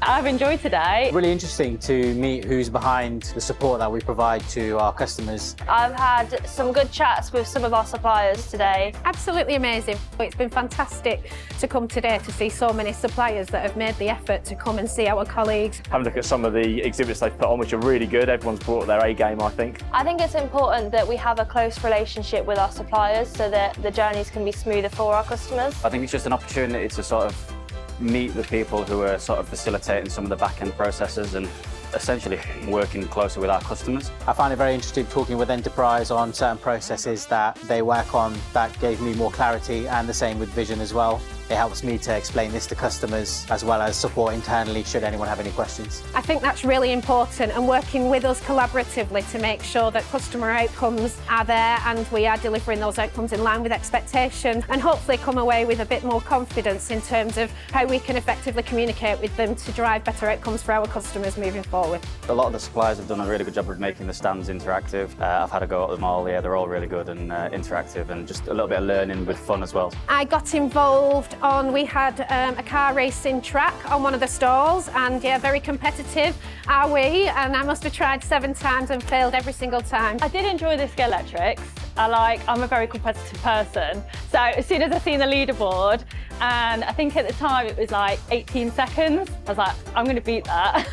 I've enjoyed today. Really interesting to meet who's behind the support that we provide to our customers. I've had some good chats with some of our suppliers today. Absolutely amazing. It's been fantastic to come today to see so many suppliers that have made the effort to come and see our colleagues. Have a look at some of the exhibits they've put on, which are really good. Everyone's brought their A game, I think. I think it's important that we have a close relationship with our suppliers so that the journeys can be smoother for our customers. I think it's just an opportunity to sort of meet the people who are sort of facilitating some of the back-end processes and essentially working closer with our customers. I found it very interesting talking with Enterprise on certain processes that they work on that gave me more clarity, and the same with Vision as well. It helps me to explain this to customers as well as support internally should anyone have any questions. I think that's really important, and working with us collaboratively to make sure that customer outcomes are there and we are delivering those outcomes in line with expectation, and hopefully come away with a bit more confidence in terms of how we can effectively communicate with them to drive better outcomes for our customers moving forward. A lot of the suppliers have done a really good job of making the stands interactive. I've had a go at them all, yeah, they're all really good and interactive, and just a little bit of learning with fun as well. I got involved we had a car racing track on one of the stalls, and yeah, very competitive are we, and I must have tried 7 times and failed every single time. I did enjoy the skill electrics. I'm a very competitive person, so as soon as I seen the leaderboard, and I think at the time it was like 18 seconds, I was like, I'm going to beat that.